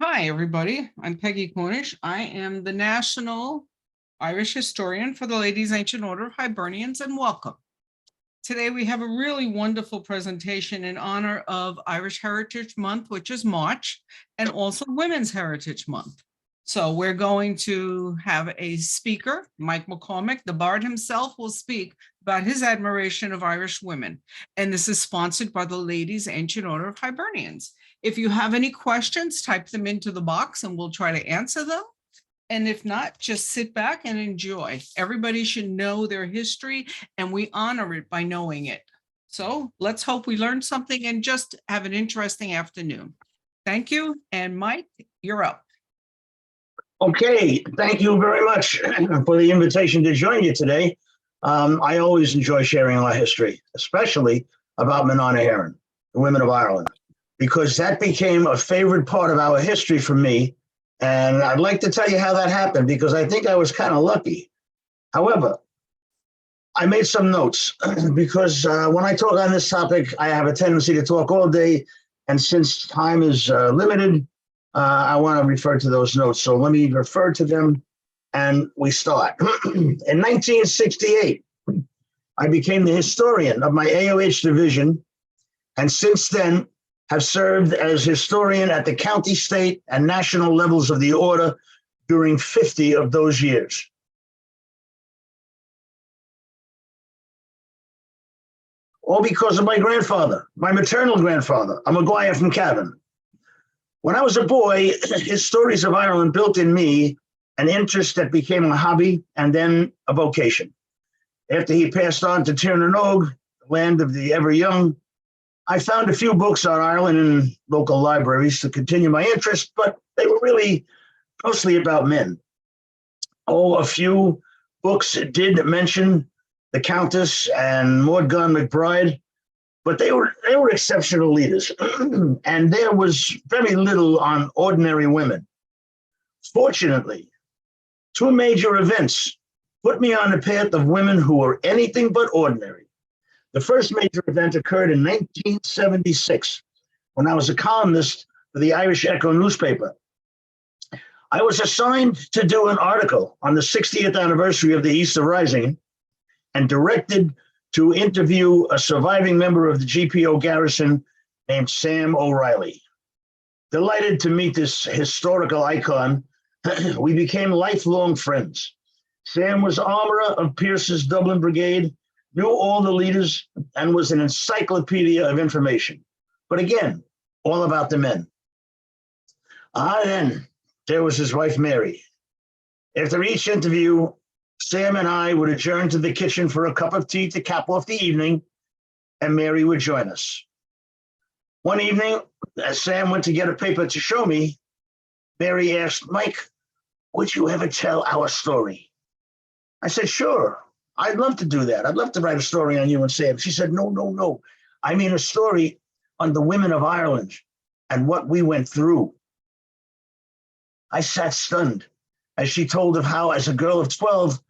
Hi, everybody. I'm Peggy Cornish. I am the National Irish Historian for the Ladies' Ancient Order of Hibernians, and welcome. Today, we have a really wonderful presentation in honor of Irish Heritage Month, which is March, and also Women's Heritage Month. So we're going to have a speaker, Mike McCormack, the Bard himself, will speak about his admiration of Irish women. And this is sponsored by the Ladies' Ancient Order of Hibernians. If you have any questions, type them into the box and we'll try to answer them. And if not, just sit back and enjoy. Everybody should know their history and we honor it by knowing it. So let's hope we learn something and just have an interesting afternoon. Thank you. And Mike, you're up. Okay, thank you very much for the invitation to join you today. I always enjoy sharing our history, especially about Manana Heron, the women of Ireland, because that became a favorite part of our history for me. And I'd like to tell you how that happened, because I think I was kind of lucky. However, I made some notes because when I talk on this topic, I have a tendency to talk all day. And since time is limited, I want to refer to those notes. So let me refer to them and we start. In 1968, I became the historian of my AOH division, and since then have served as historian at the county, state, and national levels of the order during 50 of those years. All because of my grandfather, my maternal grandfather, a Maguire from Cavan. When I was a boy, his stories of Ireland built in me an interest that became a hobby and then a vocation. After he passed on to Tirnanog, the land of the ever young, I found a few books on Ireland in local libraries to continue my interest, but they were really mostly about men. Oh, a few books did mention the Countess and Mordgan McBride, but they were exceptional leaders, and there was very little on ordinary women. Fortunately, two major events put me on the path of women who were anything but ordinary. The first major event occurred in 1976, when I was a columnist for the Irish Echo newspaper. I was assigned to do an article on the 60th anniversary of the Easter Rising and directed to interview a surviving member of the GPO garrison named Sam O'Reilly. Delighted to meet this historical icon, we became lifelong friends. Sam was armorer of Pierce's Dublin Brigade, knew all the leaders, and was an encyclopedia of information. But again, all about the men. Then there was his wife, Mary. After each interview, Sam and I would adjourn to the kitchen for a cup of tea to cap off the evening, and Mary would join us. One evening, as Sam went to get a paper to show me, Mary asked, "Mike, would you ever tell our story?" I said, "Sure, I'd love to do that. I'd love to write a story on you and Sam." She said, No. I mean a story on the women of Ireland and what we went through." I sat stunned as she told of how, as a girl of 12,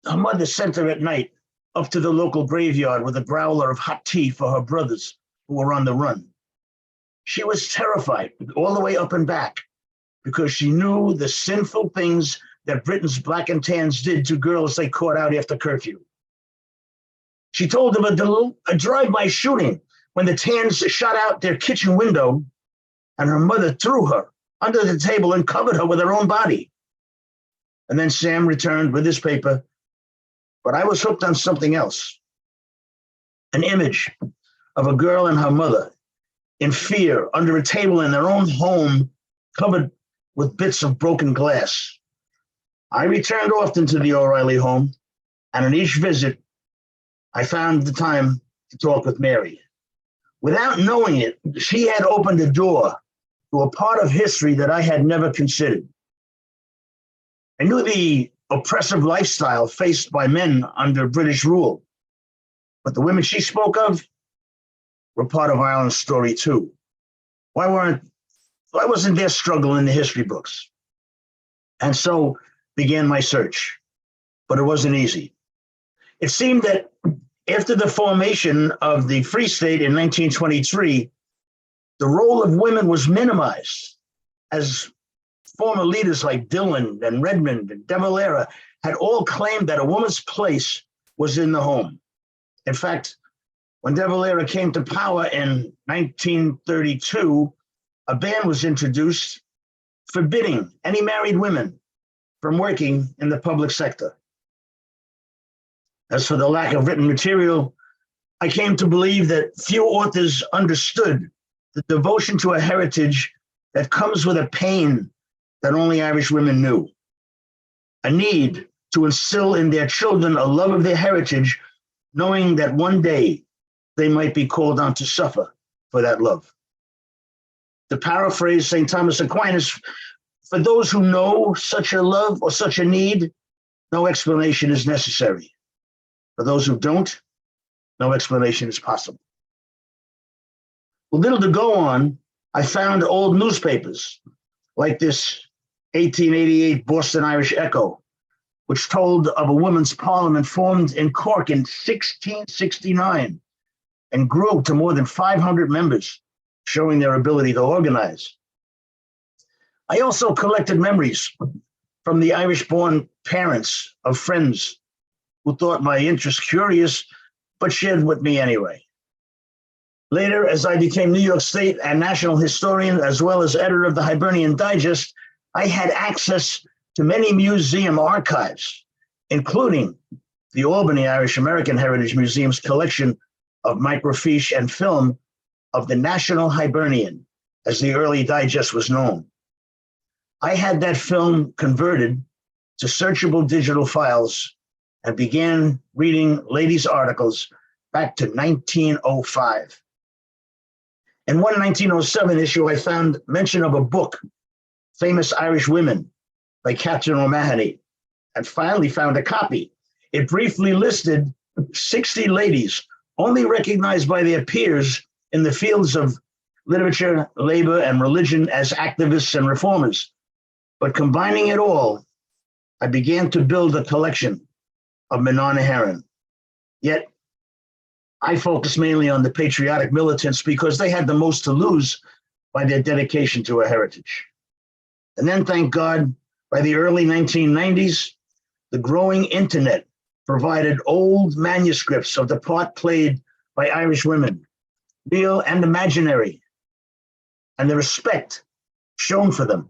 her mother sent her at night up to the local graveyard with a growler of hot tea for her brothers who were on the run. She was terrified all the way up and back because she knew the sinful things that Britain's black and tans did to girls they caught out after curfew. She told of a drive-by shooting when the tans shot out their kitchen window and her mother threw her under the table and covered her with her own body. And then Sam returned with his paper, but I was hooked on something else. An image of a girl and her mother in fear under a table in their own home, covered with bits of broken glass. I returned often to the O'Reilly home, and on each visit, I found the time to talk with Mary. Without knowing it, she had opened a door to a part of history that I had never considered. I knew the oppressive lifestyle faced by men under British rule, but the women she spoke of were part of Ireland's story too. Why wasn't their struggle in the history books? And so began my search, but it wasn't easy. It seemed that after the formation of the Free State in 1923, the role of women was minimized as former leaders like Dillon and Redmond and De Valera had all claimed that a woman's place was in the home. In fact, when De Valera came to power in 1932, a ban was introduced forbidding any married women from working in the public sector. As for the lack of written material, I came to believe that few authors understood the devotion to a heritage that comes with a pain that only Irish women knew, a need to instill in their children a love of their heritage, knowing that one day they might be called on to suffer for that love. To paraphrase St. Thomas Aquinas, for those who know such a love or such a need, no explanation is necessary. For those who don't, no explanation is possible. With little to go on, I found old newspapers like this 1888 Boston Irish Echo, which told of a women's parliament formed in Cork in 1669 and grew to more than 500 members, showing their ability to organize. I also collected memories from the Irish-born parents of friends who thought my interest curious, but shared with me anyway. Later, as I became New York State and National Historian, as well as editor of the Hibernian Digest, I had access to many museum archives, including the Albany Irish American Heritage Museum's collection of microfiche and film of the National Hibernian, as the early digest was known. I had that film converted to searchable digital files and began reading ladies' articles back to 1905. In one 1907 issue, I found mention of a book, Famous Irish Women, by Catherine O'Mahony, and finally found a copy. It briefly listed 60 ladies only recognized by their peers in the fields of literature, labor, and religion as activists and reformers. But combining it all, I began to build a collection of Manana Heron. Yet, I focused mainly on the patriotic militants because they had the most to lose by their dedication to a heritage. And then, thank God, by the early 1990s, the growing internet provided old manuscripts of the part played by Irish women, real and imaginary, and the respect shown for them,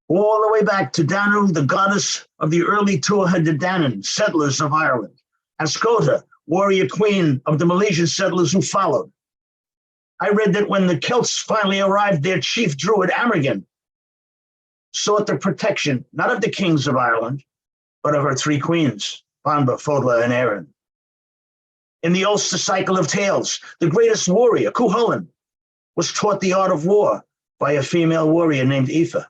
all the way back to Danu, the goddess of the early Tuatha De Danann, settlers of Ireland, and Scota, warrior queen of the Milesian settlers who followed. I read that when the Celts finally arrived, their chief druid, Amergin, sought the protection, not of the kings of Ireland, but of her three queens, Banba, Fodla, and Erin. In the Ulster cycle of tales, the greatest warrior, Cuchulainn, was taught the art of war by a female warrior named Aoife.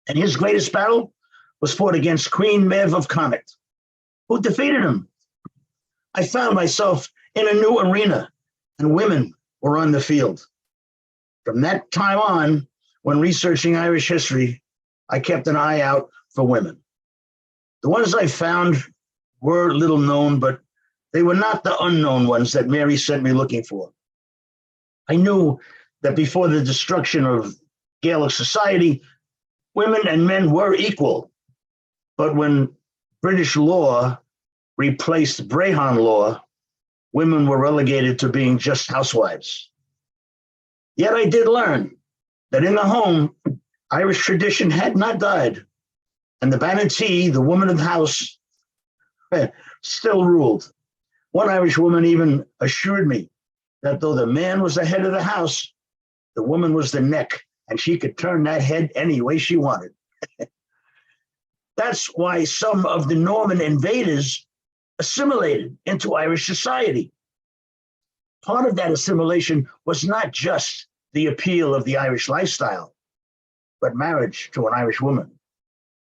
And his greatest battle was fought against Queen Maeve of Connacht, who defeated him. I found myself in a new arena, and women were on the field. From that time on, when researching Irish history, I kept an eye out for women. The ones I found were little known, but they were not the unknown ones that Mary sent me looking for. I knew that before the destruction of Gaelic society, women and men were equal. But when British law replaced Brehon law, women were relegated to being just housewives. Yet I did learn that in the home, Irish tradition had not died, and the Banatee, the woman of the house, still ruled. One Irish woman even assured me that though the man was the head of the house, the woman was the neck, and she could turn that head any way she wanted. That's why some of the Norman invaders assimilated into Irish society. Part of that assimilation was not just the appeal of the Irish lifestyle, but marriage to an Irish woman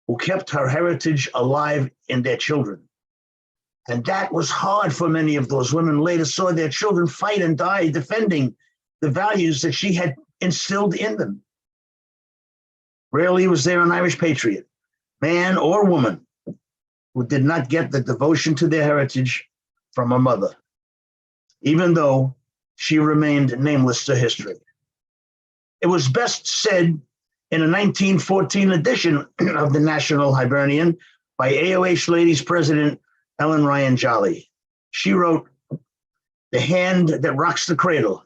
who kept her heritage alive in their children. And that was hard for many of those women. Later saw their children fight and die defending the values that she had instilled in them. Rarely was there an Irish patriot, man or woman, who did not get the devotion to their heritage from a mother, even though she remained nameless to history. It was best said In a 1914 edition of the National Hibernian by AOH Ladies President Ellen Ryan Jolly, she wrote, "The hand that rocks the cradle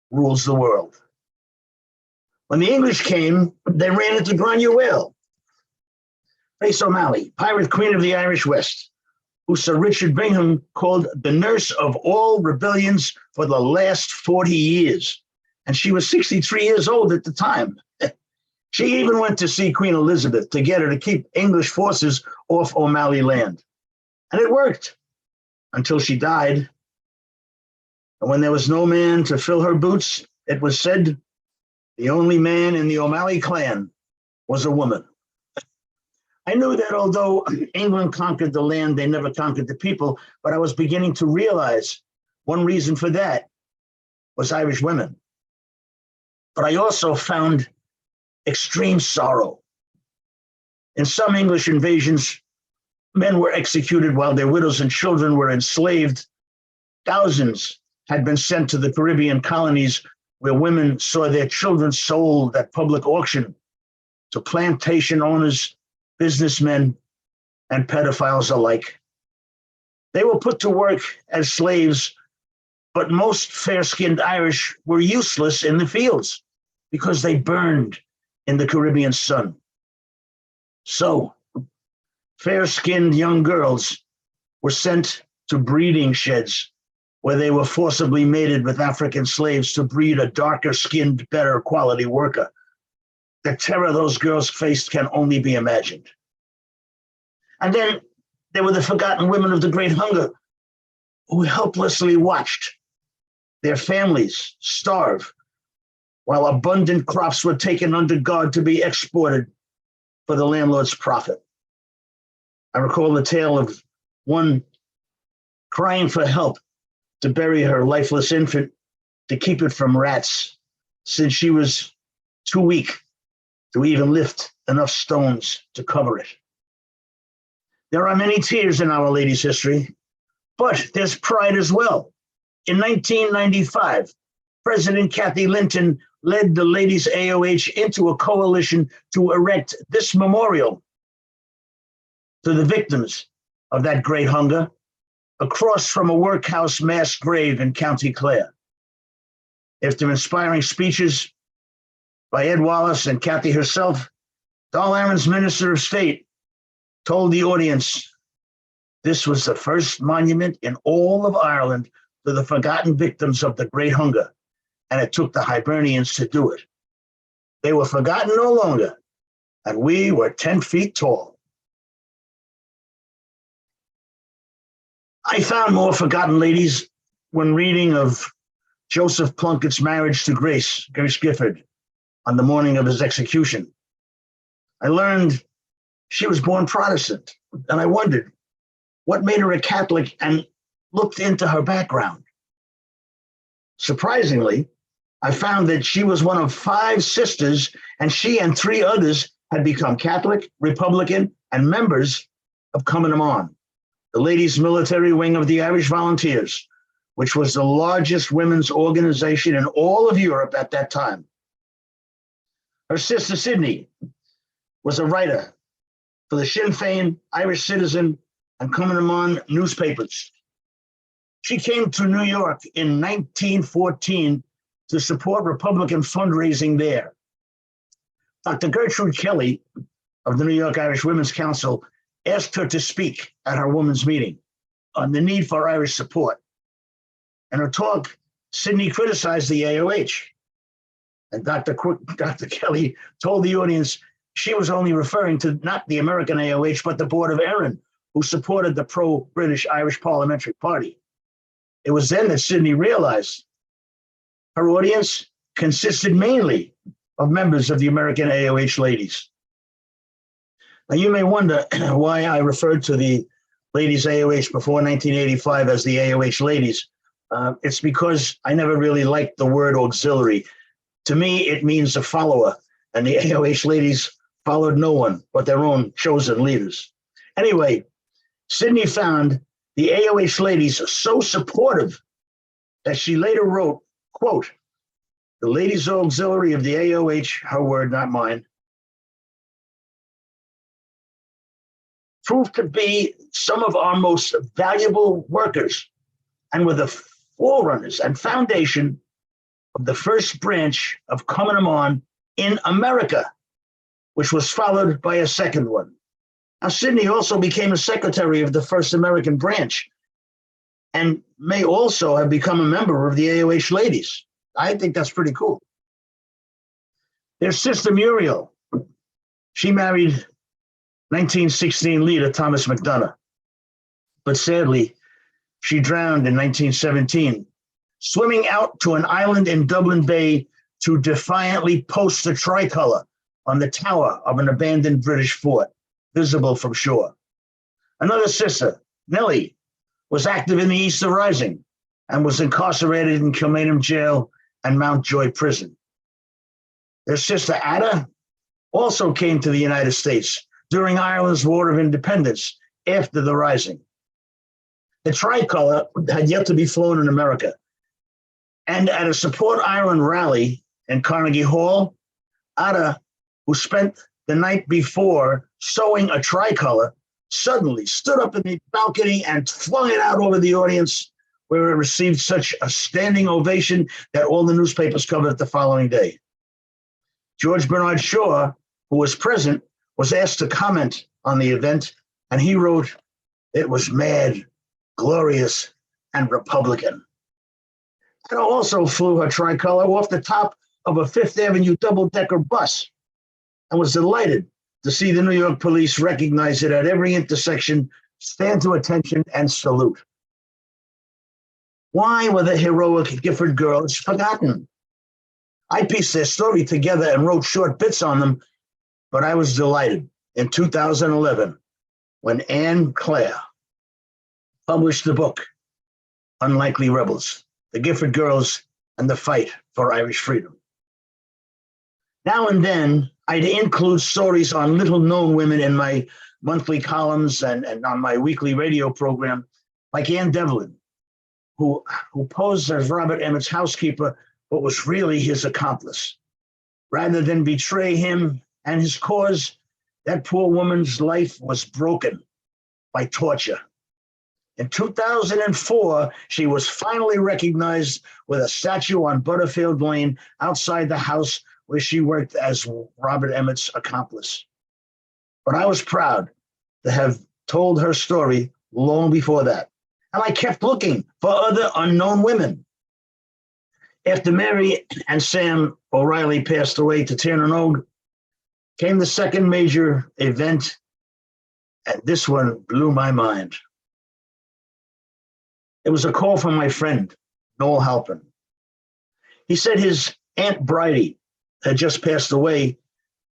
rules the world." When the English came, they ran into Granuaile, Grace O'Malley, pirate queen of the Irish West, who Sir Richard Bingham called the nurse of all rebellions for the last 40 years. And she was 63 years old at the time. She even went to see Queen Elizabeth to get her to keep English forces off O'Malley land. And it worked until she died. And when there was no man to fill her boots, it was said the only man in the O'Malley clan was a woman. I knew that although England conquered the land, they never conquered the people, but I was beginning to realize one reason for that was Irish women. But I also found extreme sorrow. In some English invasions, men were executed while their widows and children were enslaved. Thousands had been sent to the Caribbean colonies where women saw their children sold at public auction to plantation owners, businessmen, and pedophiles alike. They were put to work as slaves, but most fair-skinned Irish were useless in the fields because they burned in the Caribbean sun. So, fair-skinned young girls were sent to breeding sheds where they were forcibly mated with African slaves to breed a darker-skinned, better quality worker. The terror those girls faced can only be imagined. And then there were the forgotten women of the Great Hunger who helplessly watched their families starve while abundant crops were taken under guard to be exported for the landlord's profit. I recall the tale of one crying for help to bury her lifeless infant to keep it from rats, since she was too weak to even lift enough stones to cover it. There are many tears in Our Lady's history, but there's pride as well. In 1995, President Kathy Linton led the Ladies AOH into a coalition to erect this memorial to the victims of that great hunger across from a workhouse mass grave in County Clare. After inspiring speeches by Ed Wallace and Kathy herself, Dáil Éireann's Minister of State told the audience this was the first monument in all of Ireland to the forgotten victims of the Great Hunger, and it took the Hibernians to do it. They were forgotten no longer, and we were 10 feet tall. I found more forgotten ladies when reading of Joseph Plunkett's marriage to Grace Gifford, on the morning of his execution. I learned she was born Protestant, and I wondered what made her a Catholic and looked into her background. Surprisingly, I found that she was one of 5 sisters, and she and 3 others had become Catholic, Republican, and members of Cumann Mon, the ladies' military wing of the Irish Volunteers, which was the largest women's organization in all of Europe at that time. Her sister, Sydney, was a writer for the Sinn Féin, Irish Citizen, and Cumann Mon newspapers. She came to New York in 1914 to support Republican fundraising there. Dr. Gertrude Kelly of the New York Irish Women's Council asked her to speak at her women's meeting on the need for Irish support. In her talk, Sydney criticized the AOH. And Dr. Kelly told the audience she was only referring to not the American AOH, but the Board of Erin, who supported the pro-British Irish Parliamentary Party. It was then that Sydney realized her audience consisted mainly of members of the American AOH ladies. Now, you may wonder why I referred to the ladies AOH before 1985 as the AOH ladies. It's because I never really liked the word auxiliary. To me, it means a follower, and the AOH ladies followed no one but their own chosen leaders. Anyway, Sydney found the AOH ladies so supportive that she later wrote, quote, the Ladies Auxiliary of the AOH, her word, not mine, proved to be some of our most valuable workers and were the forerunners and foundation of the first branch of coming on in America, which was followed by a second one. Now, Sydney also became a secretary of the first American branch and may also have become a member of the AOH ladies. I think that's pretty cool. Their sister Muriel, she married 1916 leader Thomas McDonough, but sadly, she drowned in 1917, swimming out to an island in Dublin Bay to defiantly post the tricolor on the tower of an abandoned British fort, visible from shore. Another sister, Nellie, was active in the Easter Rising and was incarcerated in Kilmainham Jail and Mountjoy Prison. Their sister Ada also came to the United States during Ireland's War of Independence after the Rising. The tricolor had yet to be flown in America. And at a Support Ireland rally in Carnegie Hall, Ada, who spent the night before sewing a tricolor, suddenly stood up in the balcony and flung it out over the audience, where it received such a standing ovation that all the newspapers covered it the following day. George Bernard Shaw, who was present, was asked to comment on the event, and he wrote, "It was mad, glorious, and Republican." Ada also flew her tricolor off the top of a Fifth Avenue double-decker bus and was delighted to see the New York police recognize it at every intersection, stand to attention, and salute. Why were the heroic Gifford girls forgotten? I pieced their story together and wrote short bits on them, but I was delighted in 2011 when Anne Clare published the book, Unlikely Rebels, the Gifford Girls and the Fight for Irish Freedom. Now and then, I'd include stories on little-known women in my monthly columns and on my weekly radio program, like Ann Devlin, who posed as Robert Emmett's housekeeper, but was really his accomplice. Rather than betray him and his cause, that poor woman's life was broken by torture. In 2004, she was finally recognized with a statue on Butterfield Lane outside the house where she worked as Robert Emmett's accomplice. But I was proud to have told her story long before that. And I kept looking for other unknown women. After Mary and Sam O'Reilly passed away to Tannernog, came the second major event, and this one blew my mind. It was a call from my friend, Noel Halpin. He said his Aunt Bridie had just passed away,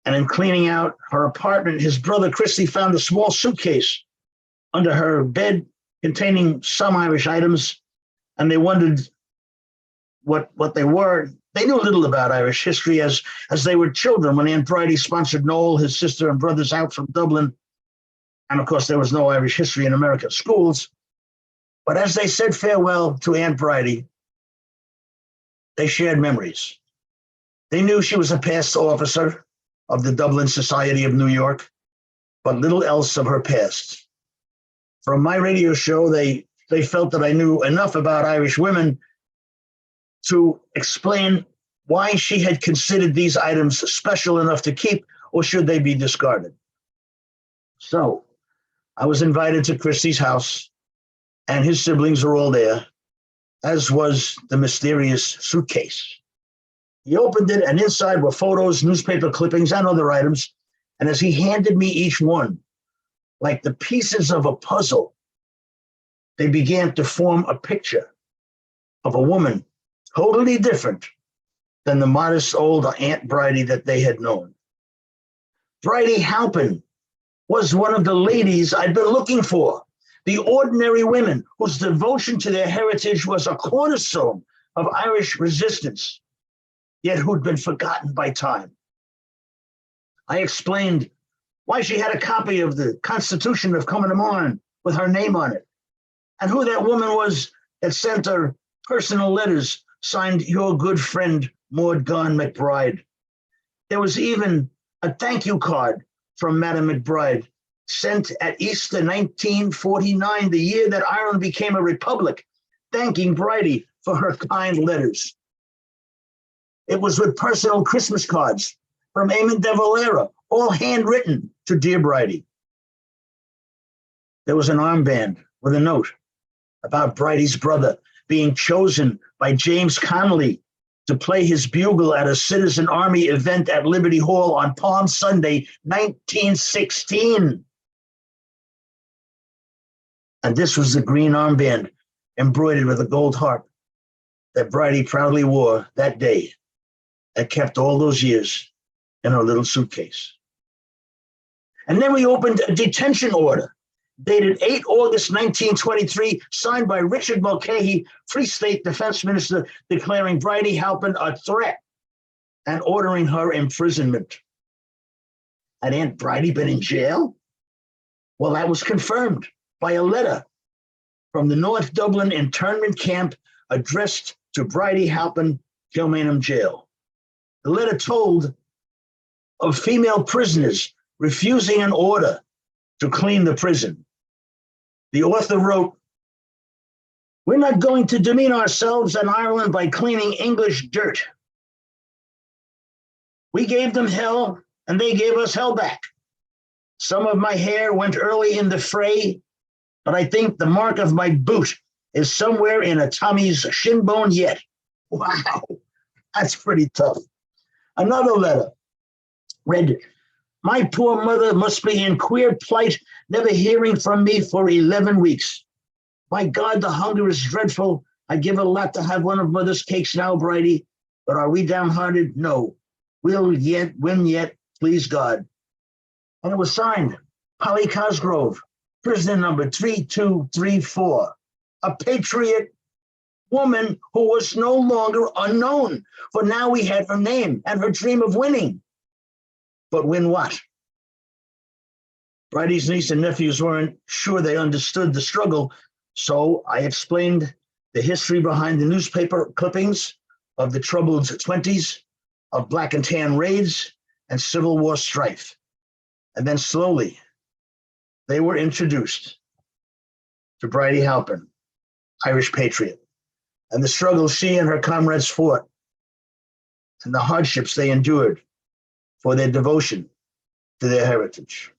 and in cleaning out her apartment, his brother Christy found a small suitcase under her bed containing some Irish items, and they wondered what they were. They knew little about Irish history as they were children when Aunt Bridie sponsored Noel, his sister, and brothers out from Dublin. And of course, there was no Irish history in American schools. But as they said farewell to Aunt Bridie, they shared memories. They knew she was a past officer of the Dublin Society of New York, but little else of her past. From my radio show, they felt that I knew enough about Irish women to explain why she had considered these items special enough to keep, or should they be discarded. So I was invited to Christie's house, and his siblings were all there, as was the mysterious suitcase. He opened it, and inside were photos, newspaper clippings, and other items. And as he handed me each one, like the pieces of a puzzle, they began to form a picture of a woman totally different than the modest old Aunt Bridie that they had known. Bridie Halpin was one of the ladies I'd been looking for, the ordinary women whose devotion to their heritage was a cornerstone of Irish resistance, yet who'd been forgotten by time. I explained why she had a copy of the Constitution of Cumbernauld with her name on it, and who that woman was that sent her personal letters signed "Your good friend Maud Gon McBride. There was even a thank you card from Madame McBride sent at Easter 1949, the year that Ireland became a republic, thanking Bridie for her kind letters. It was with personal Christmas cards from Eamon de Valera, all handwritten to dear Bridie. There was an armband with a note about Bridie's brother being chosen by James Connolly to play his bugle at a Citizen Army event at Liberty Hall on Palm Sunday, 1916. And this was the green armband embroidered with a gold harp that Bridie proudly wore that day and kept all those years in her little suitcase. And then we opened a detention order dated 8 August 1923, signed by Richard Mulcahy, Free State Defense Minister, declaring Bridie Halpin a threat and ordering her imprisonment. Had Aunt Bridie been in jail? Well, that was confirmed by a letter from the North Dublin internment camp addressed to Bridie Halpin, Kilmainham Jail. The letter told of female prisoners refusing an order to clean the prison. The author wrote, "We're not going to demean ourselves in Ireland by cleaning English dirt. We gave them hell and they gave us hell back. Some of my hair went early in the fray, but I think the mark of my boot is somewhere in a Tommy's shin bone yet." Wow, that's pretty tough. Another letter read, "My poor mother must be in queer plight, never hearing from me for 11 weeks. My God, the hunger is dreadful. I give a lot to have one of mother's cakes now, Bridie, but are we downhearted? No. We'll yet win yet, please God." And it was signed, Polly Cosgrove, prisoner number 3234, a patriot woman who was no longer unknown, for now we had her name and her dream of winning. But win what? Bridie's niece and nephews weren't sure they understood the struggle, so I explained the history behind the newspaper clippings of the troubled 20s, of black and tan raids and Civil War strife. And then slowly, they were introduced to Bridie Halpin, Irish patriot, and the struggles she and her comrades fought, and the hardships they endured for their devotion to their heritage.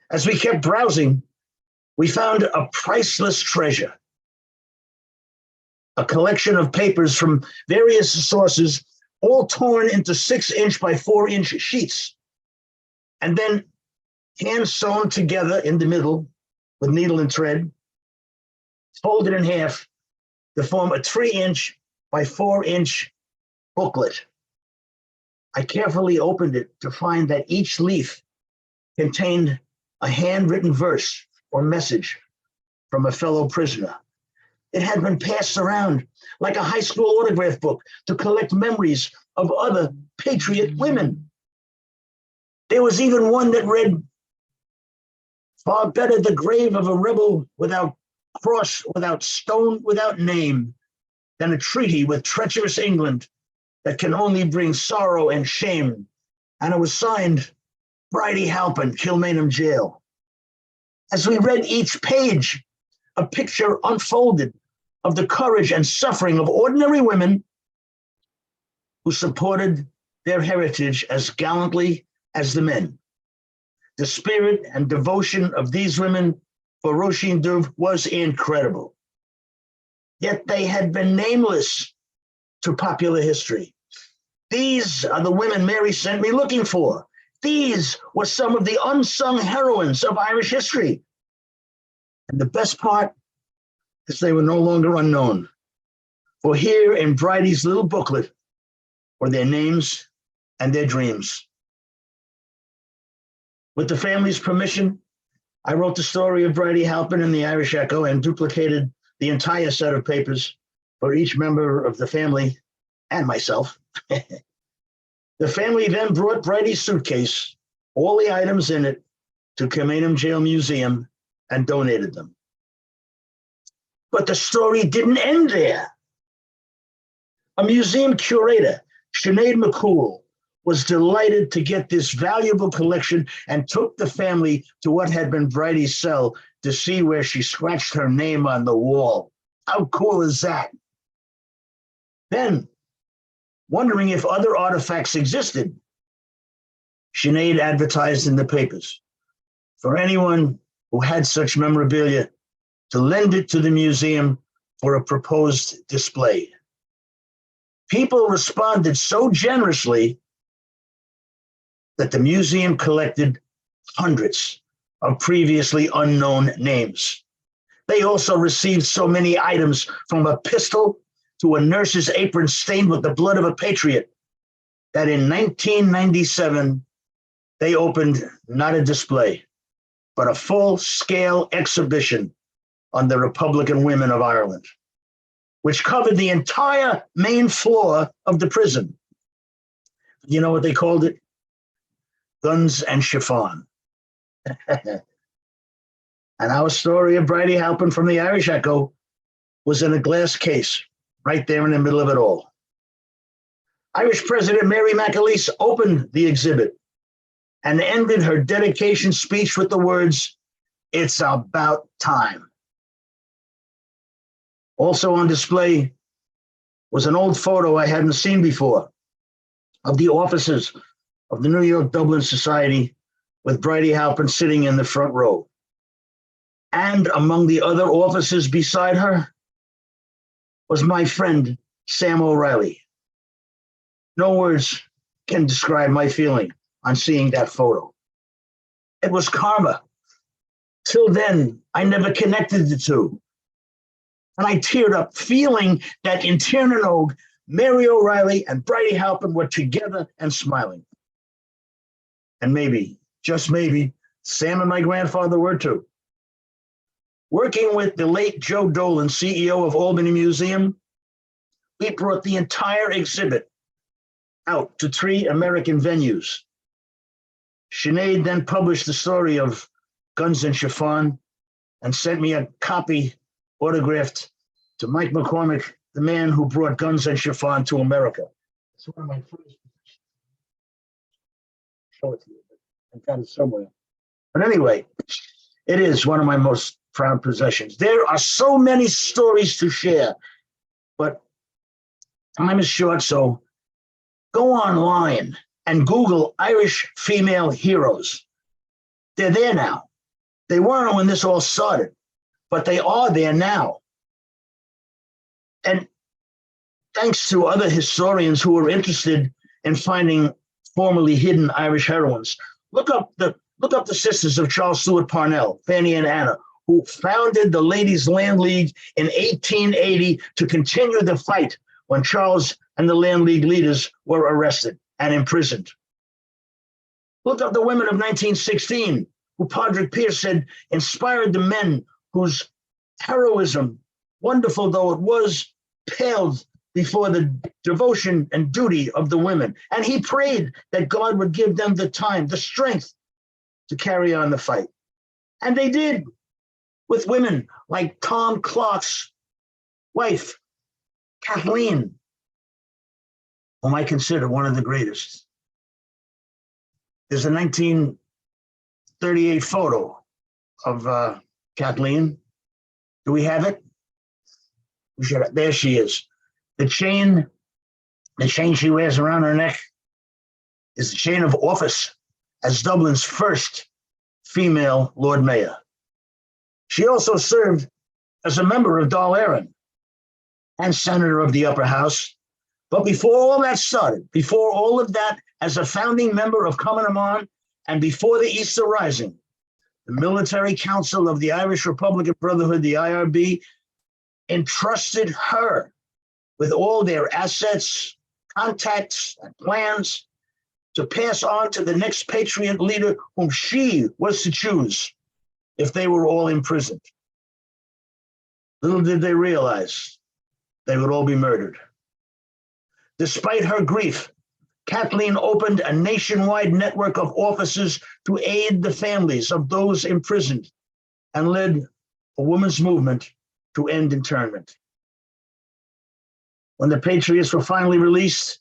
As we kept browsing, we found a priceless treasure, a collection of papers from various sources, all torn into 6-inch by 4-inch sheets, and then hand sewn together in the middle with needle and thread, folded in half to form a 3-inch by 4-inch booklet. I carefully opened it to find that each leaf contained a handwritten verse or message from a fellow prisoner. It had been passed around like a high school autograph book to collect memories of other patriot women. There was even one that read, "Far better the grave of a rebel without cross, without stone, without name, than a treaty with treacherous England that can only bring sorrow and shame." And it was signed, Bridie Halpin, Kilmainham Jail. As we read each page, a picture unfolded of the courage and suffering of ordinary women who supported their heritage as gallantly as the men. The spirit and devotion of these women for Roisin Dubh was incredible. Yet they had been nameless to popular history. These are the women Mary sent me looking for. These were some of the unsung heroines of Irish history. And the best part is they were no longer unknown. For here in Bridie's little booklet were their names and their dreams. With the family's permission, I wrote the story of Bridie Halpin in the Irish Echo and duplicated the entire set of papers for each member of the family and myself. The family then brought Bridie's suitcase, all the items in it, to Kilmainham Jail Museum and donated them. But the story didn't end there. A museum curator, Sinead McCool, was delighted to get this valuable collection and took the family to what had been Bridie's cell to see where she scratched her name on the wall. How cool is that? Then, wondering if other artifacts existed, Sinead advertised in the papers for anyone who had such memorabilia to lend it to the museum for a proposed display. People responded so generously that the museum collected hundreds of previously unknown names. They also received so many items, from a pistol to a nurse's apron stained with the blood of a patriot, that in 1997, they opened not a display, but a full-scale exhibition on the Republican women of Ireland, which covered the entire main floor of the prison. You know what they called it? Guns and Chiffon. And our story of Bridie Halpin from the Irish Echo was in a glass case, right there in the middle of it all. Irish President Mary McAleese opened the exhibit and ended her dedication speech with the words, "It's about time." Also on display was an old photo I hadn't seen before of the officers of the New York Dublin Society, with Bridie Halpin sitting in the front row. And among the other officers beside her was my friend, Sam O'Reilly. No words can describe my feeling on seeing that photo. It was karma. Till then, I never connected the two. And I teared up, feeling that in Tiernanog, Mary O'Reilly and Bridie Halpin were together and smiling. And maybe, just maybe, Sam and my grandfather were too. Working with the late Joe Dolan, CEO of Albany Museum, we brought the entire exhibit out to 3 American venues. Sinead then published the story of Guns and Chiffon and sent me a copy autographed to Mike McCormack, the man who brought Guns and Chiffon to America. It's one of my first. Show it to you. I've got it somewhere. But anyway, it is one of my most proud possessions. There are so many stories to share, but time is short, so go online and Google Irish female heroes. They're there now. They weren't when this all started, but they are there now. And thanks to other historians who are interested in finding formerly hidden Irish heroines, look up the sisters of Charles Stewart Parnell, Fanny and Anna, who founded the Ladies' Land League in 1880 to continue the fight when Charles and the Land League leaders were arrested and imprisoned. Look up the women of 1916, who Padraig Pearse said inspired the men whose heroism, wonderful though it was, paled before the devotion and duty of the women. And he prayed that God would give them the time, the strength to carry on the fight. And they did, with women like Tom Clark's wife, Kathleen, whom I consider one of the greatest. There's a 1938 photo of Kathleen. Do we have it? We should. There she is. The chain she wears around her neck is the chain of office as Dublin's first female Lord Mayor. She also served as a member of Dáil Éireann and Senator of the Upper House. But before all that started, before all of that, as a founding member of Cumann na mBan, and before the Easter Rising, the Military Council of the Irish Republican Brotherhood, the IRB, entrusted her with all their assets, contacts, and plans to pass on to the next patriot leader whom she was to choose if they were all imprisoned. Little did they realize they would all be murdered. Despite her grief, Kathleen opened a nationwide network of offices to aid the families of those imprisoned and led a women's movement to end internment. when the Patriots were finally released,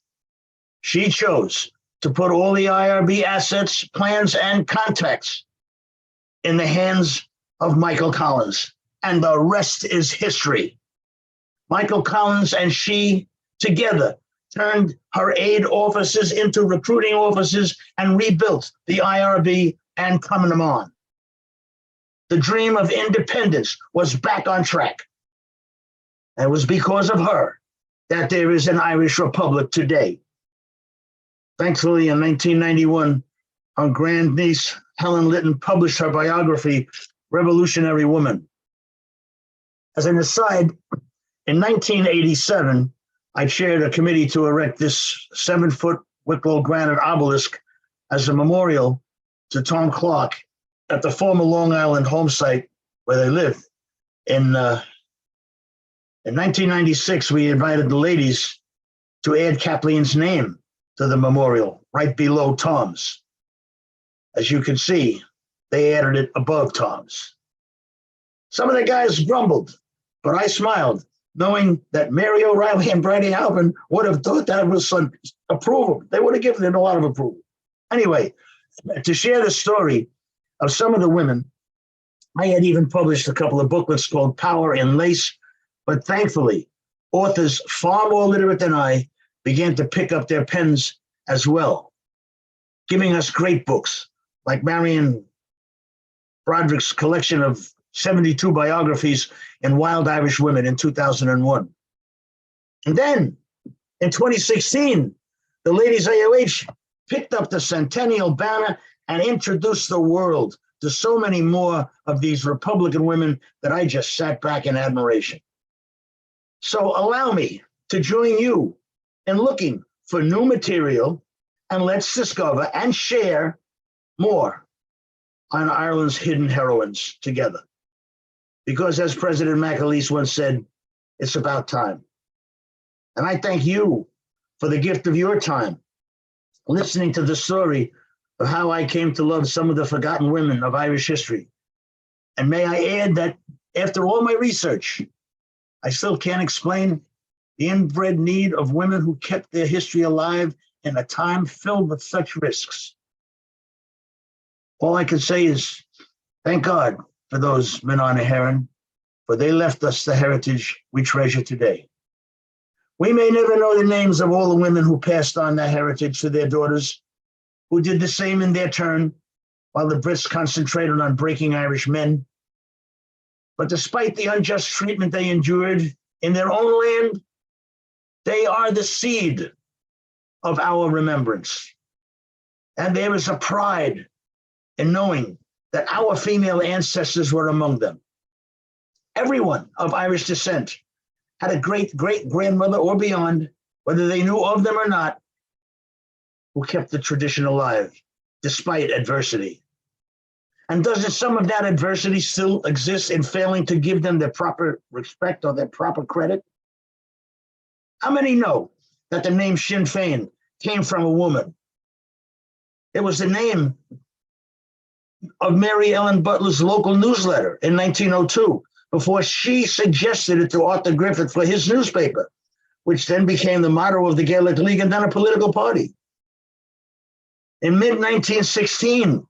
she chose to put all the IRB assets, plans, and contacts in the hands of Michael Collins. And the rest is history. Michael Collins and she together turned her aid offices into recruiting offices and rebuilt the IRB and coming them on. The dream of independence was back on track. And it was because of her that there is an Irish Republic today. Thankfully, in 1991, her grandniece, Helen Litton, published her biography, Revolutionary Woman. As an aside, in 1987, I chaired a committee to erect this 7-foot Wicklow granite obelisk as a memorial to Tom Clark at the former Long Island home site where they lived. In 1996, we invited the ladies to add Kathleen's name to the memorial right below Tom's. As you can see, they added it above Tom's. Some of the guys grumbled, but I smiled, knowing that Mary O'Reilly and Bridie Halpin would have thought that was some approval. They would have given it a lot of approval. Anyway, to share the story of some of the women, I had even published a couple of booklets called Power in Lace, but thankfully, authors far more literate than I began to pick up their pens as well, giving us great books like Marion Broderick's collection of 72 biographies in Wild Irish Women in 2001. And then in 2016, the Ladies AOH picked up the Centennial Banner and introduced the world to so many more of these Republican women that I just sat back in admiration. So allow me to join you in looking for new material, and let's discover and share more on Ireland's hidden heroines together. Because as President McAleese once said, it's about time. And I thank you for the gift of your time, listening to the story of how I came to love some of the forgotten women of Irish history. And may I add that after all my research, I still can't explain the inbred need of women who kept their history alive in a time filled with such risks. All I can say is thank God for those men on a heron, for they left us the heritage we treasure today. We may never know the names of all the women who passed on that heritage to their daughters, who did the same in their turn, while the Brits concentrated on breaking Irish men. But despite the unjust treatment they endured in their own land, they are the seed of our remembrance. And there is a pride in knowing that our female ancestors were among them. Everyone of Irish descent had a great-great-grandmother or beyond, whether they knew of them or not, who kept the tradition alive despite adversity. And doesn't some of that adversity still exist in failing to give them their proper respect or their proper credit? How many know that the name Sinn Féin came from a woman? It was the name of Mary Ellen Butler's local newsletter in 1902, before she suggested it to Arthur Griffith for his newspaper, which then became the motto of the Gaelic League and then a political party. In mid-1916,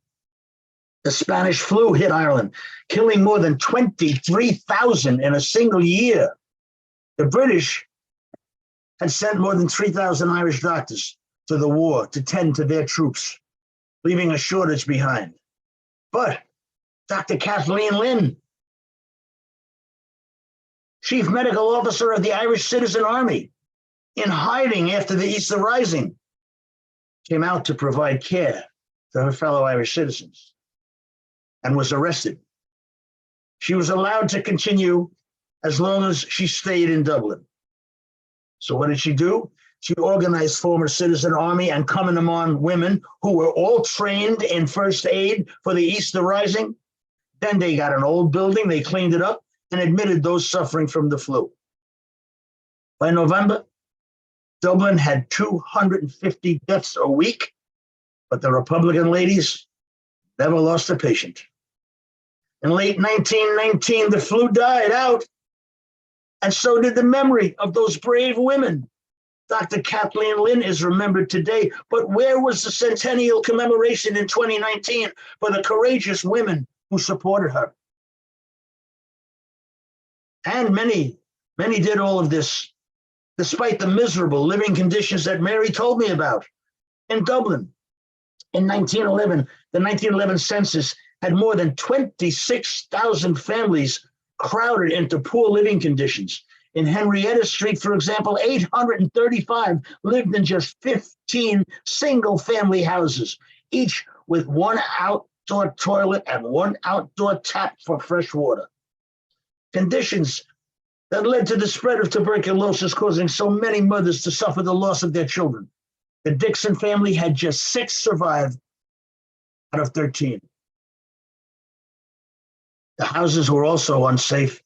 the Spanish flu hit Ireland, killing more than 23,000 in a single year. The British had sent more than 3,000 Irish doctors to the war to tend to their troops, leaving a shortage behind. But Dr. Kathleen Lynn, Chief Medical Officer of the Irish Citizen Army, in hiding after the Easter Rising, came out to provide care to her fellow Irish citizens and was arrested. She was allowed to continue as long as she stayed in Dublin. So what did she do? She organized former Citizen Army and Coming Among women who were all trained in first aid for the Easter Rising. Then they got an old building, they cleaned it up, and admitted those suffering from the flu. By November, Dublin had 250 deaths a week, but the Republican ladies never lost a patient. In late 1919, the flu died out, And so did the memory of those brave women. Dr. Kathleen Lynn is remembered today, but where was the centennial commemoration in 2019 for the courageous women who supported her? And many did all of this despite the miserable living conditions that Mary told me about. In Dublin, in 1911, the 1911 census had more than 26,000 families crowded into poor living conditions. In Henrietta Street, for example, 835 lived in just 15 single-family houses, each with one outdoor toilet and one outdoor tap for fresh water. Conditions that led to the spread of tuberculosis, causing so many mothers to suffer the loss of their children. The Dixon family had just 6 survive out of 13. The houses were also unsafe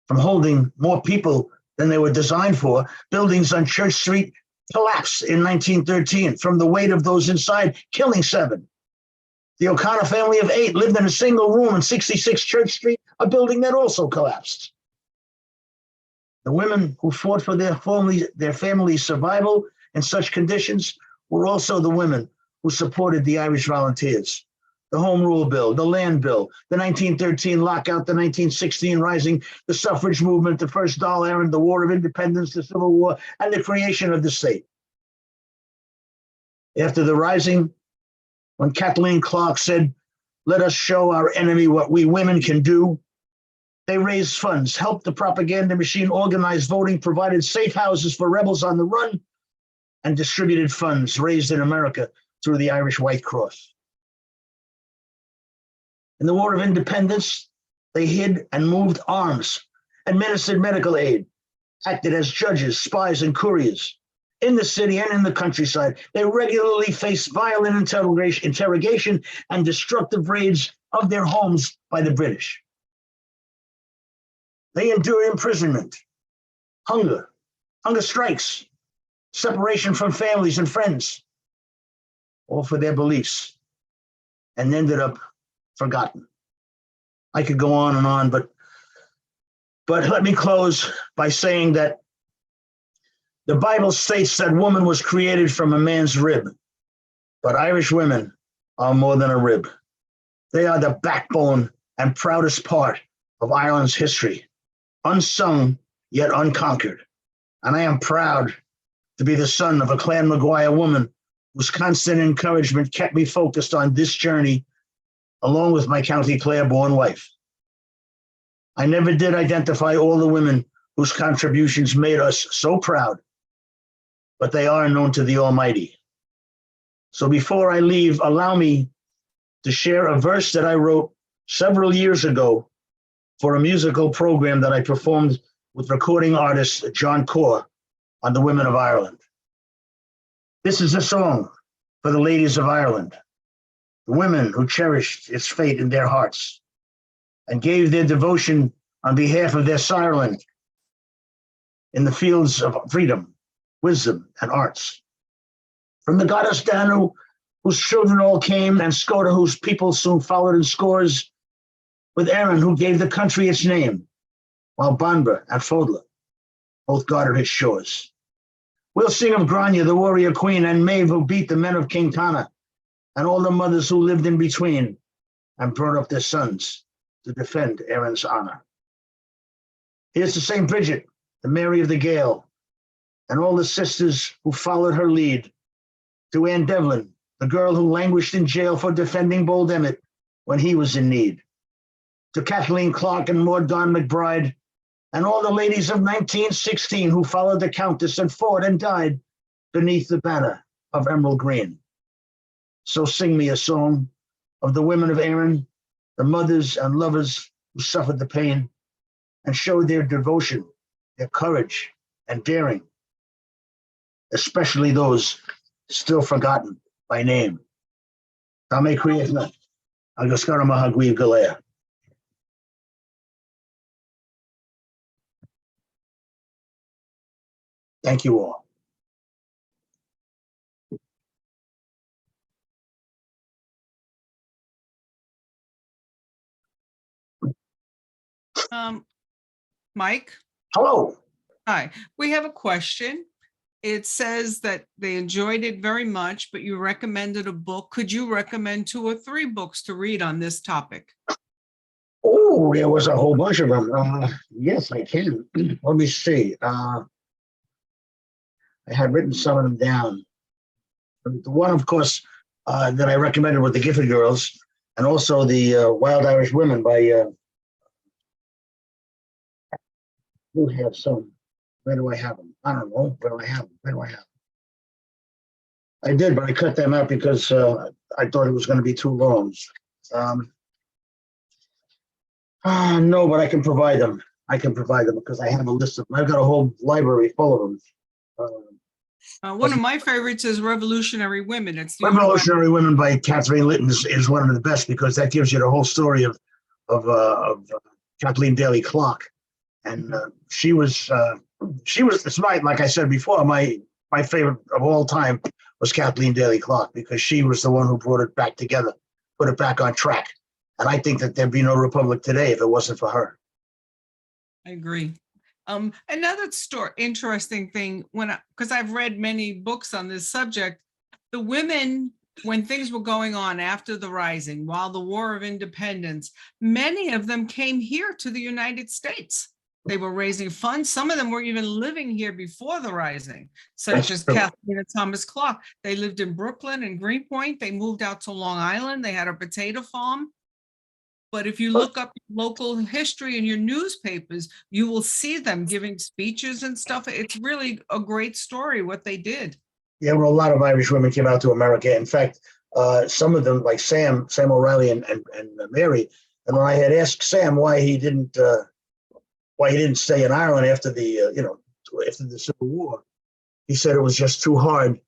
from holding more people than they were designed for. Buildings on Church Street collapsed in 1913 from the weight of those inside, killing 7. The O'Connor family of 8 lived in a single room on 66 Church Street, a building that also collapsed. The women who fought for their family's survival in such conditions were also the women who supported the Irish Volunteers. The Home Rule Bill, the Land Bill, the 1913 lockout, the 1916 Rising, the suffrage movement, the first doll errand, the War of Independence, the Civil War, and the creation of the state. After the Rising, when Kathleen Clark said, "Let us show our enemy what we women can do," they raised funds, helped the propaganda machine organize voting, provided safe houses for rebels on the run, and distributed funds raised in America through the Irish White Cross. In the War of Independence, they hid and moved arms, administered medical aid, acted as judges, spies, and couriers. In the city and in the countryside, they regularly faced violent interrogation and destructive raids of their homes by the British. They endured imprisonment, hunger strikes, separation from families and friends, all for their beliefs, and ended up forgotten. I could go on, but let me close by saying that the Bible states that woman was created from a man's rib, but Irish women are more than a rib. They are the backbone and proudest part of Ireland's history, unsung yet unconquered. And I am proud to be the son of a Clan Maguire woman whose constant encouragement kept me focused on this journey, along with my County Clare-born wife. I never did identify all the women whose contributions made us so proud, but they are known to the Almighty. So before I leave, allow me to share a verse that I wrote several years ago for a musical program that I performed with recording artist John Corr on the women of Ireland. This is a song for the ladies of Ireland, the women who cherished its fate in their hearts and gave their devotion on behalf of their sireland in the fields of freedom, wisdom, and arts. From the goddess Danu, whose children all came, and Skoda, whose people soon followed in scores, with Erin, who gave the country its name, while Banba and Fodla both guarded its shores. We'll sing of Grania, the warrior queen, and Maeve, who beat the men of King Tana, and all the mothers who lived in between and brought up their sons to defend Erin's honor. Here's to St. Bridget, the Mary of the Gale, and all the sisters who followed her lead, to Anne Devlin, the girl who languished in jail for defending Bold Emmett when he was in need, to Kathleen Clark and Maud Gon McBride, and all the ladies of 1916 who followed the Countess and fought and died beneath the banner of emerald green. So sing me a song of the women of Erin, the mothers and lovers who suffered the pain and showed their devotion, their courage, and daring, especially those still forgotten by name. Tame Kriegna, Agaskara Mahagui Galea. Thank you all. Mike, Hello. Hi, we have a question. It says that they enjoyed it very much, but you recommended a book. Could you recommend 2 or 3 books to read on this topic? Oh, there was a whole bunch of them. Yes, I can. Let me see. I had written some of them down. The one, of course, that I recommended was The Gifford Girls, and also the Wild Irish Women by. Who have some? Where do I have them? I don't know. Where do I have them? Where do I have them? I did, but I cut them out because I thought it was going to be too long. No, but I can provide them. I can provide them because I have a list of them. I've got a whole library full of them. One of my favorites is Revolutionary Women. It's the Revolutionary Women by Catherine Litton is one of the best because that gives you the whole story of Kathleen Daly Clark, and she was despite, like I said before, my favorite of all time was Kathleen Daly Clark because she was the one who brought it back together, put it back on track, and I think that there'd be no republic today if it wasn't for her. I agree. Another interesting thing, because I've read many books on this subject, the women, when things were going on after the Rising, while the War of Independence, many of them came here to the United States. They were raising funds. Some of them were even living here before the Rising, such as Kathleen and Thomas Clark. They lived in Brooklyn and Greenpoint. They moved out to Long Island. They had a potato farm. But if you look up local history in your newspapers, you will see them giving speeches and stuff. It's really a great story what they did. Yeah, well, a lot of Irish women came out to America. In fact, some of them, like Sam O'Reilly and Mary. And when I had asked Sam why he didn't stay in Ireland after after the Civil War, he said it was just too hard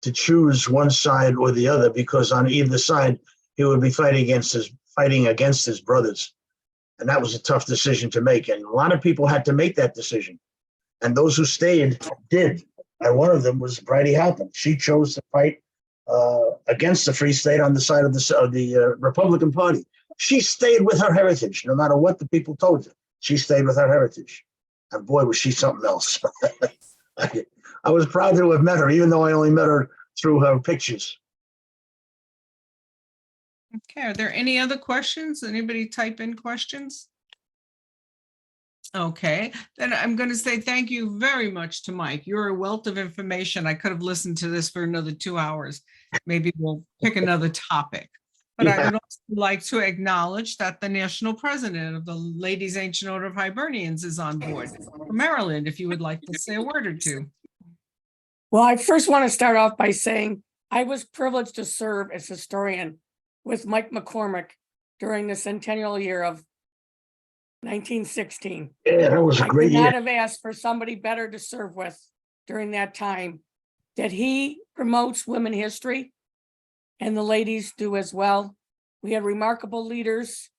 to choose one side or the other because on either side he would be fighting against his brothers. And that was a tough decision to make. And a lot of people had to make that decision. And those who stayed did. And one of them was Bridie Halpin. She chose to fight against the Free State on the side of the Republican Party. She stayed with her heritage, no matter what the people told her. She stayed with her heritage. And boy, was she something else. I was proud to have met her, even though I only met her through her pictures. Okay, are there any other questions? Anybody type in questions? Okay, then I'm going to say thank you very much to Mike. You're a wealth of information. I could have listened to this for another 2 hours. Maybe we'll pick another topic. But I would also like to acknowledge that the national president of the Ladies Ancient Order of Hibernians is on board from Maryland, if you would like to say a word or two. Well, I first want to start off by saying I was privileged to serve as historian with Mike McCormack during the centennial year of 1916. Yeah, that was a great year. I could not have asked for somebody better to serve with during that time. That he promotes women history, and the ladies do as well. We had remarkable leaders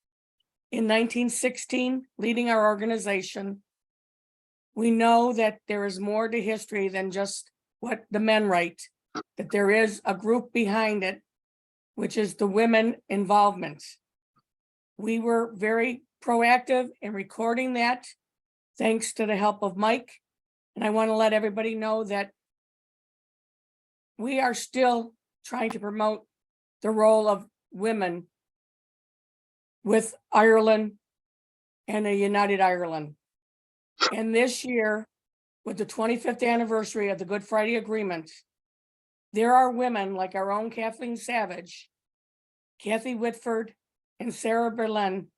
in 1916 leading our organization. We know that there is more to history than just what the men write, that there is a group behind it, which is the women involvement. We were very proactive in recording that, thanks to the help of Mike. And I want to let everybody know that we are still trying to promote the role of women with Ireland and a united Ireland. And this year, with the 25th anniversary of the Good Friday Agreement, there are women like our own Kathleen Savage, Kathy Whitford, and Sarah Berlin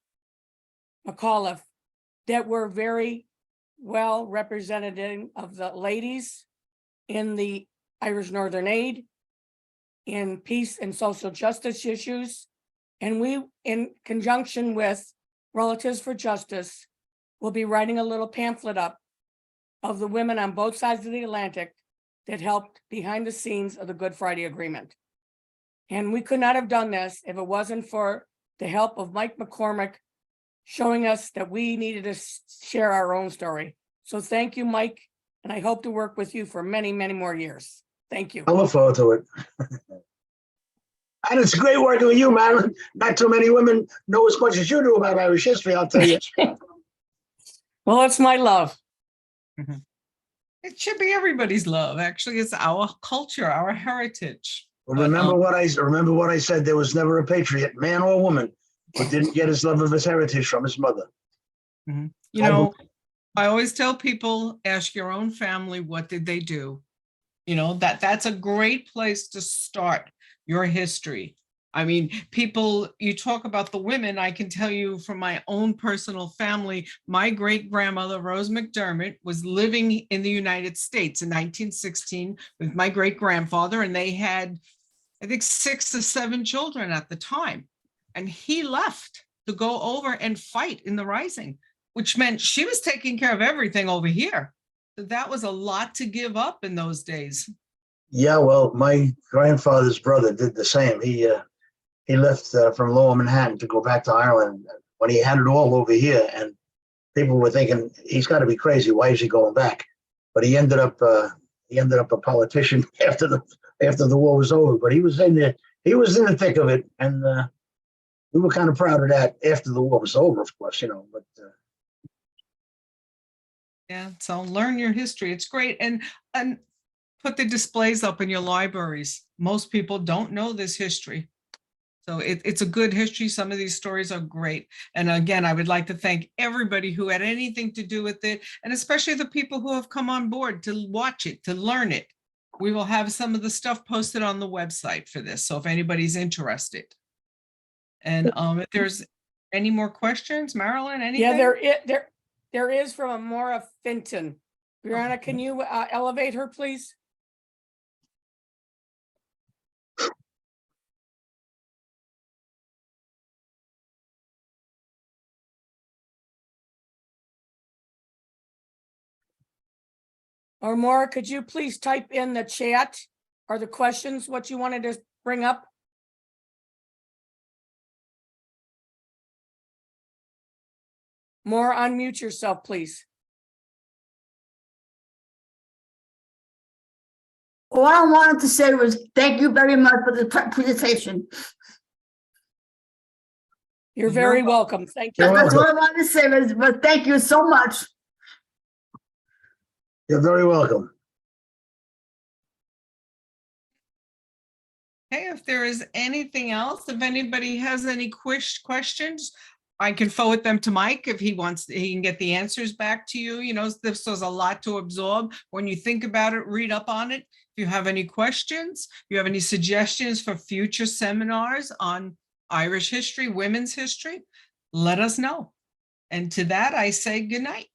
McAuliffe that were very well representative of the ladies in the Irish Northern Aid, in peace and social justice issues. And we, in conjunction with Relatives for Justice, will be writing a little pamphlet up of the women on both sides of the Atlantic that helped behind the scenes of the Good Friday Agreement. And we could not have done this if it wasn't for the help of Mike McCormack showing us that we needed to share our own story. So thank you, Mike, and I hope to work with you for many, many more years. Thank you. I look forward to it. And it's great working with you, man. Not too many women know as much as you do about Irish history, I'll tell you. Well, it's my love. It should be everybody's love. Actually, it's our culture, our heritage. Well, But, remember what I said. There was never a patriot, man or woman, who didn't get his love of his heritage from his mother. You know, I always tell people, ask your own family, what did they do? You know, that's a great place to start your history. I mean, people, you talk about the women, I can tell you from my own personal family, my great grandmother, Rose McDermott, was living in the United States in 1916 with my great grandfather, and they had, I think, 6 or 7 children at the time. And he left to go over and fight in the Rising, which meant she was taking care of everything over here. So that was a lot to give up in those days. Yeah, well, my grandfather's brother did the same. He left from Lower Manhattan to go back to Ireland when he had it all over here, and people were thinking he's got to be crazy. Why is he going back? But he ended up a politician after the war was over. But he was in the thick of it, and we were kind of proud of that after the war was over, of course, you know. But yeah, so learn your history. It's great, and put the displays up in your libraries. Most people don't know this history. So it's a good history. Some of these stories are great. And again, I would like to thank everybody who had anything to do with it, and especially the people who have come on board to watch it, to learn it. We will have some of the stuff posted on the website for this, so if anybody's interested. And if there's any more questions, Marilyn, anything? Yeah, there is from Amora Finton. Brianna, can you elevate her, please? Or Maura, could you please type in the chat or the questions, what you wanted to bring up? Maura, unmute yourself, please. All I wanted to say was thank you very much for the presentation. You're very welcome. Thank you. You're That's welcome. all I wanted to say was, but thank you so much. You're very welcome. Hey, if there is anything else, if anybody has any questions, I can forward them to Mike if he wants, he can get the answers back to you. You know, this was a lot to absorb. When you think about it, read up on it. If you have any questions, if you have any suggestions for future seminars on Irish history, women's history, let us know. And to that, I say good night.